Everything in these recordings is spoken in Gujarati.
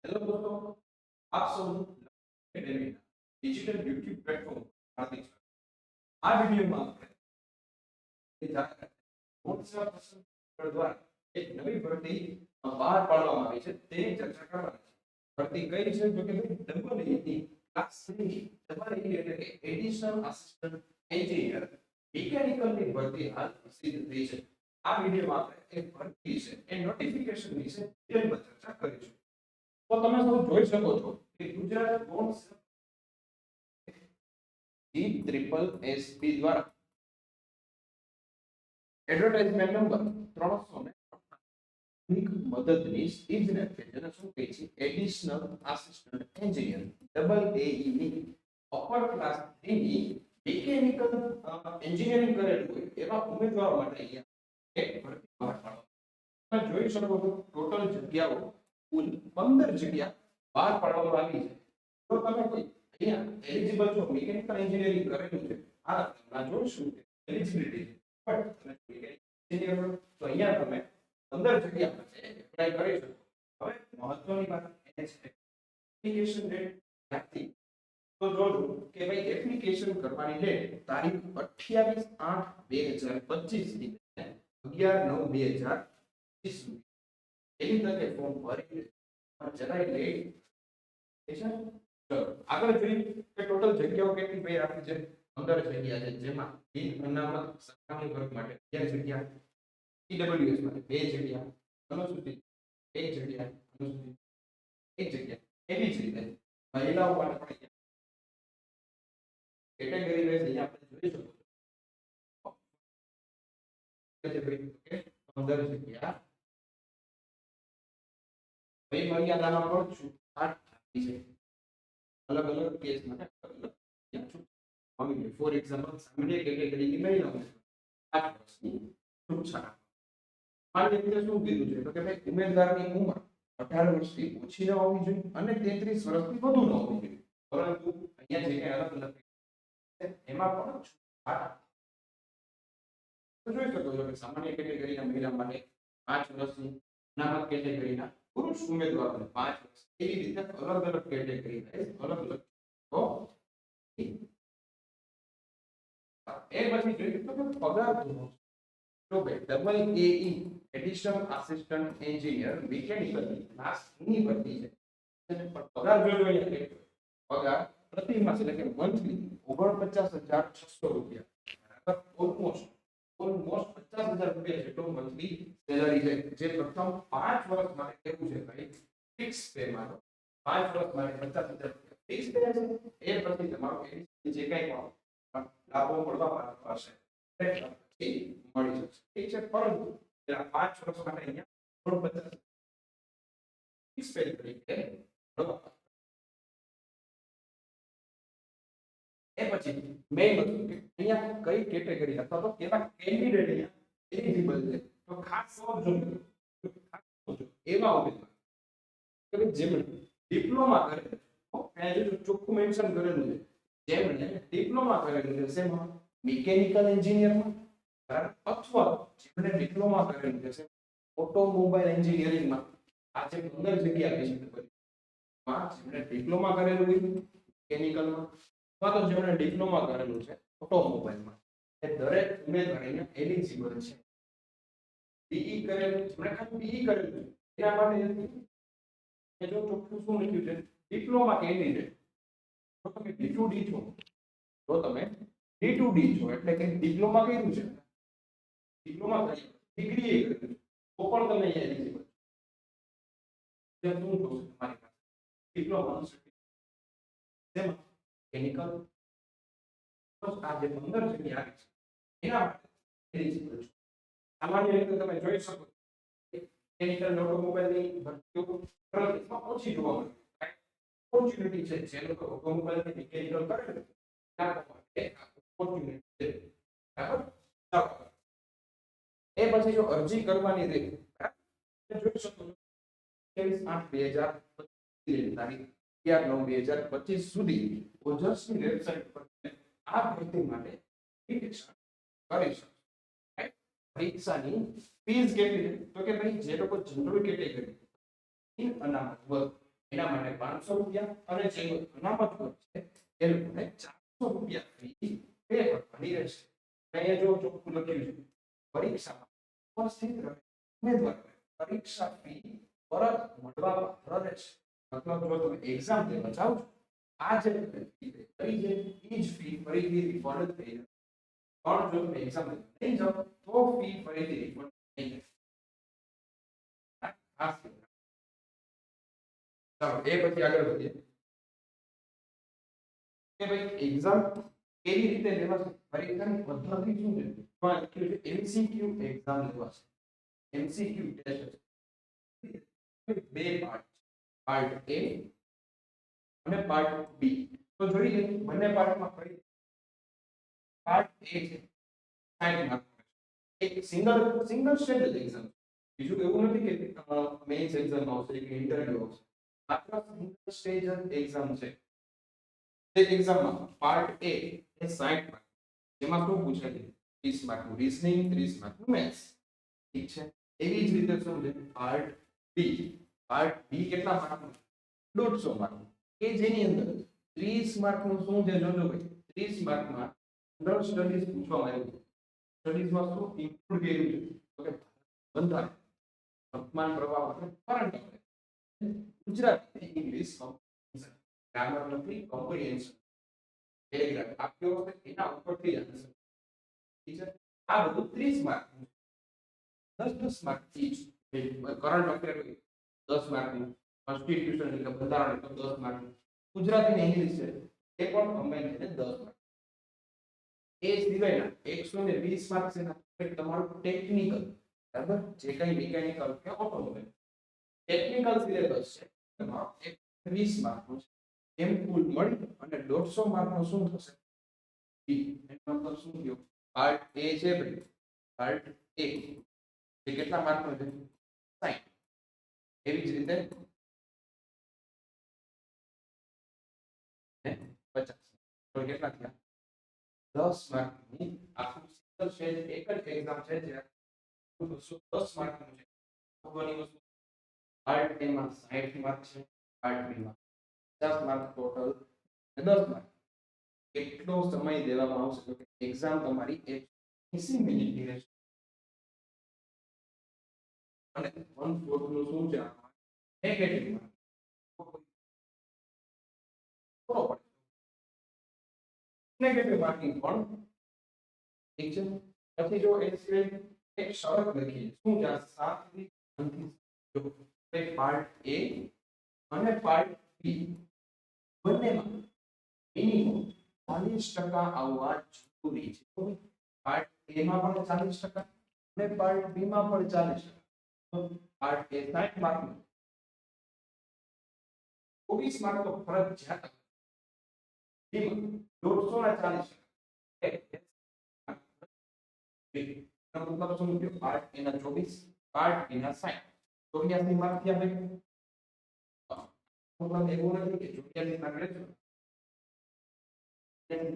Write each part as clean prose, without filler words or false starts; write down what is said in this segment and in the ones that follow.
હેલો દોસ્તો, આપ સૌનું એકેડેમીના ડિજિટલ યુટ્યુબ પ્લેટફોર્મ હાર્દિક સ્વાગત. આ વિડીયોમાં આપણે એ જાણકારી મોટા પસંદ દ્વારા એક નવી ભરતી બહાર પાડવામાં આવી છે તેની ચર્ચા કરવાની છે. ભરતી કઈ છે તો કે ભાઈ ડબલ એની ક્લાસ 3 ડબલ એ એટલે કે એડિશનલ આસિસ્ટન્ટ એન્જિનિયર મિકેનિકલની ભરતી હાલ પ્રસિદ્ધ થઈ છે. આ વિડીયોમાં આપણે એક ભરતી છે એ નોટિફિકેશન વિશે ડિટેલમાં ચર્ચા કરીશું. તો તમે સૌ જોઈ શકો છો કે ગુજરાત બોર્ડ GSSB દ્વારા એડવર્ટાઇઝમેન્ટ નંબર 300 મદદનીશ ઇજનેર કે જેને શું કહે છે એડિશનલ આસિસ્ટન્ટ એન્જિનિયર ડબલ એઈ ની અપર ક્લાસ 3 ની મિકેનિકલ એન્જિનિયરિંગ કરેલું હોય એવા ઉમેદવારો માટે અહીંયા એક ભરતી બહાર પાડવામાં તમે જોઈ શકો છો ટોટલ જગ્યાઓ કુલ 15 જગ્યા બહાર પાડવામાં આવી છે. જો તમે કોઈ અહીંયા એલિજિબલ છો મિકેનિકલ એન્જિનિયરિંગ કરેલું છે આ તમને જોઈશું કે એલિજિબિલિટી પણ તમે એન્જિનિયર તો અહીંયા તમે 15 જગ્યા માટે એપ્લાય કરી શકો. હવે મહત્વની વાત એ છે એપ્લિકેશન ડેટ ક્યાંથી તો જોજો કે ભાઈ એપ્લિકેશન કરવાની ડેટ તારીખ 28/8/2025 થી 11/9/2025 સુધી એની તકે ફોર્મ ભરી જરાય લેટ છે. ચલો આગળ જોઈએ કે ટોટલ જગ્યાઓ કેટલી ભાઈ આપી છે 15 જગ્યા છે જેમાં બિન અનામત સરકારી વર્ગ માટે 11 જગ્યા ઈડબ્લ્યુએસ માટે 2 જગ્યા અનુસૂચિત 1 જગ્યા અનુસૂચિત 1 જગ્યા એવી જ રીતે મહિલાઓ માટે પણ કેટેગરી વાઇઝ અહીંયા આપણે જોઈ શકો છો કે ભાઈ કે 15 જગ્યા ભાઈ મર્યાદામાં પણ છૂટછાટ આપી છે અલગ અલગ કેસ માટે અલગ છૂટ ફોર એક્ઝામ્પલ સામાન્ય કેટેગરીની મહિલાઓને 8 વર્ષની છૂટછાટ માન્ય રીતે શું કીધું છે તો કે ભાઈ ઉમેદવારની ઉંમર 18 વર્ષથી ઓછી ન હોવી જોઈએ અને 33 વર્ષથી વધુ ન હોવી જોઈએ પરંતુ અહીંયા જે કઈ અલગ અલગ એમાં પણ છૂટછાટ તો જોઈ શકો છો કે સામાન્ય કેટેગરીના મહિલા માટે 5 વર્ષની અનામત કેટેગરીના પુરુષ ઉમેદવારોને 5 વર્ષ એવી રીતે અલગ અલગ કેટેગરી અલગ અલગ તો એ પછી જોઈએ તો પગાર ધોરણ તો ભાઈ ડબલ એઈ additional assistant engineer mechanical class ની ભરતી છે પણ પગાર જોજો અહીંયા પગાર પ્રતિ માસ એટલે કે મંથલી 49600 રૂપિયા ઓલમોસ્ટ 50000 રૂપિયા જેટલો મંથલી સેલરી છે જે પ્રથમ 5 વર્ષ માટે કેવું છે ભાઈ ફિક્સ પે માં 5 વર્ષ માટે 50000 રૂપિયા ફિક્સ પે છે એ પછી તમારો જે કઈ પણ લાભો મળવા પાસે પછી મળી જશે ઠીક છે પરંતુ 5 વર્ષ માટે અહીંયા 50 ફિક્સ પે તરીકે મળવા એ પછી મેઇન વસ્તુ કે અહીંયા કઈ કેટેગરી અથવા તો કેવા કેન્ડિડેટ અહીંયા એલિજિબલ છે તો ખાસ સમજો એવા ઉમેદવાર કે જેમણે ડિપ્લોમા કરેલું છે અહીંયા જો ચોખ્ખું મેન્શન કરેલું છે જેમણે ડિપ્લોમા કરેલું છે શેમાં મિકેનિકલ એન્જિનિયરમાં અથવા જેમણે ડિપ્લોમા કરેલું છે ઓટોમોબાઈલ એન્જિનિયરિંગમાં આ જે 15 જગ્યા આપી છે માં જેમણે ડિપ્લોમા કરેલું છે મિકેનિકલમાં અથવા તો જેમણે ડિપ્લોમા કરેલું છે ઓટોમોબાઈલમાં એ દરેક ઉમેદવાર અહીંયા એલિજિબલ છે. બીઈ કરેલું જેમણે ખાલી બીઈ કરેલું છે એના માટે એ જો ચોખ્ખું શું લખ્યું છે ડિપ્લોમા કેન્ડિડેટ તો તમે D2D છો તો તમે D2D છો એટલે કે ડિપ્લોમા કર્યું છે ડિપ્લોમા કરી ડિગ્રી એ કર્યું તો પણ તમે અહીંયા એલિજિબલ છો. જે શું જોશે તમારી પાસે ડિપ્લોમા જેમાં કેમિકલ આ જે 15 જગ્યા આવી છે એના માટે એલિજિબલ છો. સામાન્ય રીતે તમે જોઈ શકો કેમિકલ ઓટોમોબાઈલની ભરતીઓ સરળતામાં ઓછી જોવા મળે ઓપોર્ચ્યુનિટી છે જે લોકો ઓટોમોબાઈલ કે મિકેનિકલ કરે છે એના માટે ઓપોર્ચ્યુનિટી છે બરાબર. એ પછી જો અરજી કરવાની રહે જોઈ શકો 28/8/2025 તારીખ 11/9/2025 સુધી ઓજસની વેબસાઇટ પર આ ભરતી માટે એપ્લિકેશન કરી શકો. પરીક્ષાની ફીસ કેટલી છે તો કે ભાઈ જે લોકો જનરલ કેટેગરી ઇન અનામત વર્ગ એના માટે 500 રૂપિયા અને જે અનામત વર્ગ છે એ લોકોને 400 રૂપિયા ફી પે કરવાની રહેશે. અહીંયા જો ચોખ્ખું લખ્યું છે પરીક્ષામાં ઉપસ્થિત રહે ઉમેદવારોને પરીક્ષા ફી પરત મળવા પાત્ર રહેશે. મતલબ જો તમે એક્ઝામ દેવા જાઓ છો આ જે ફી કરી છે એ જ ફી ફરીથી રિફંડ થઈ જશે. પણ જો તમે એક્ઝામ નહીં જાઓ તો ફી ફરીથી રિફંડ નહીં થાય. ખાસ ચાલો એ પછી આગળ વધીએ કે ભાઈ એક્ઝામ કેવી રીતે લેવાશે, પરીક્ષાની પદ્ધતિ શું છે. તો લખ્યું છે એમસીક્યુ એક્ઝામ લેવાશે. એમસીક્યુ ટેસ્ટ બે પાર્ટ છે, પાર્ટ એ અને પાર્ટ બી. તો જોઈએ બંને પાર્ટમાં કઈ પાર્ટ એ છે 60 માર્ક એક સિંગલ સ્ટેજ એક્ઝામ. બીજું એવું નથી કે મેઇન્સ એક્ઝામ આવશે કે ઇન્ટરવ્યુ આવશે, માત્ર સિંગલ સ્ટેજ એક્ઝામ છે. તે એક્ઝામમાં પાર્ટ એ એ 60 માર્ક, જેમાં શું પૂછાય છે 30 માર્કનું રીઝનિંગ, 30 માર્કનું મેથ્સ. ઠીક છે. એવી જ રીતે શું છે પાર્ટ બી. પાર્ટ બી કેટલા માર્કનું 150 માર્કનું, કે જેની અંદર 30 માર્કનું શું છે જોજો ભાઈ 30 માર્કમાં જનરલ સ્ટડીઝ પૂછવામાં આવ્યું છે. સ્ટડીઝમાં શું ઇન્ક્લુડ કર્યું છે તો કે બંધારણ, વર્તમાન પ્રવાહ અને current affair, Gujarati, English, grammar નથી, કોમ્પ્રિહેન્શન, પેરેગ્રાફ આપ્યો હશે એના ઉપરથી આન્સર. ઠીક છે. આ બધું 30 માર્કનું 10 માર્ક ઈચ. કરંટ અફેર 10 માર્કનું, કોન્સ્ટિટ્યુશન એટલે બંધારણ એટલે 10 માર્કનું, ગુજરાતી ને ઇંગ્લિશ છે એ પણ કમ્બાઈન કરીને 10 માર્ક. એ સિવાયના 120 માર્ક્સ એના તમારું ટેકનિકલ, બરાબર, જે કઈ મિકેનિકલ કે ઓટોમોબાઈલ ટેકનિકલ સિલેબસ છે તમારો 120 માર્કનું છે. એમ કુલ મળી અને 150 માર્કનો શું થશે બી. એનો મતલબ શું થયો પાર્ટ એ છે ભાઈ, પાર્ટ એ એ કેટલા માર્કનો છે 60. એવી જ રીતે 50 તો કેટલા થયા 10 માર્કની આખું સિંગલ સ્ટેજ એક જ એક્ઝામ છે જે 210 માર્કનું છે. મહત્વની વસ્તુ પાર્ટ એ માં 60 માર્ક છે, પાર્ટ બી માં 50 માર્ક ટોટલ 10 માર્ક. કેટલો સમય દેવામાં આવશે તો એક્ઝામ તમારી 80 મિનિટની રહેશે. અને 1/4 નું શું છે નેગેટિવ માર્ક થોડો પડે નેગેટિવ માર્કિંગ પણ. ઠીક છે. પછી જો એ સિવાય એક શરત લખી શું છે 7 થી 29 જો પાર્ટ એ અને પાર્ટ બી બંનેમાં મિનિમમ 40% આવવા જરૂરી છે. પાર્ટ એ માં પણ 40% અને પાર્ટ બી માં પણ 40%. પાર્ટ એ 60 માર્કનું 24 માર્ક તો ફરજિયાત, બીમાં 140%. મતલબ શું થયું પાર્ટ એ ના 24, પાર્ટ બી ના 60, 84 માર્ક થયા ભાઈ. મતલબ એવું નથી કે 84 માર્ક લેજો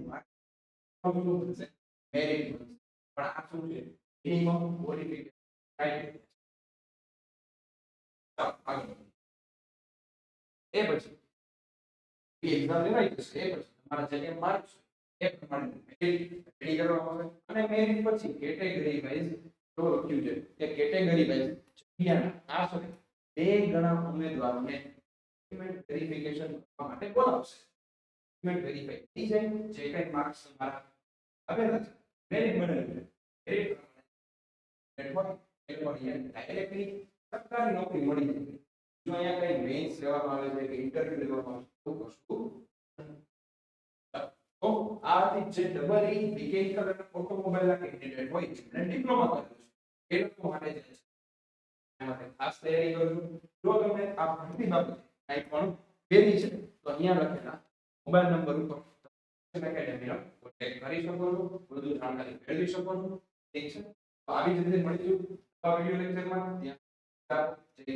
માર્ક શું થશે મેરિટ બનશે, પણ આ શું છે મિનિમમ ક્વોલિફિકેશન ક્રાઇટેરિયા. એ પછી એક્ઝામ લેવાય જશે. એ પછી તમારા જે માર્ક્સ એ પ્રમાણે રેડી કરવામાં આવે અને મેરિટ પછી કેટેગરી વાઇઝ જો લખ્યું છે કે કેટેગરી વાઇઝ જગ્યાના આશરે 2 ગણા ઉમેદવારોને ડોક્યુમેન્ટ વેરિફિકેશન કરવા માટે બોલાવશે. ડોક્યુમેન્ટ વેરીફાઈ થઈ જાય જે કઈ માર્ક્સ તમારા આવેલા છે મેરિટ બનેલું છે મેરિટ પ્રમાણે એ ડાયરેક્ટલી સરકારી નોકરી મળી જાય. જો અહીંયા કઈ મેઇન્સ લેવામાં આવે છે કે ઇન્ટરવ્યુ લેવામાં આવે છે તો વસ્તુ તો આ જે ડબલ ઈ મિકેનિકલ અને ઓટોમોબાઈલ ના કેન્ડિડેટ હોય છે અને ડિપ્લોમા કરેલું છે એ લોકો માટે છે એમાં ખાસ તૈયારી કરજો. જો તમને આ ભરતી બાબતે કંઈ પણ query છે તો અહીંયા લખેલા મોબાઈલ નંબર ઉપર એકેડેમીનો કોન્ટેક્ટ કરી શકો છો, વધુ જાણકારી મેળવી શકો છો. ઠીક છે. તો આવી જ રીતે મળીશું નવા વિડિયો લેક્ચરમાં. ત્યાં જય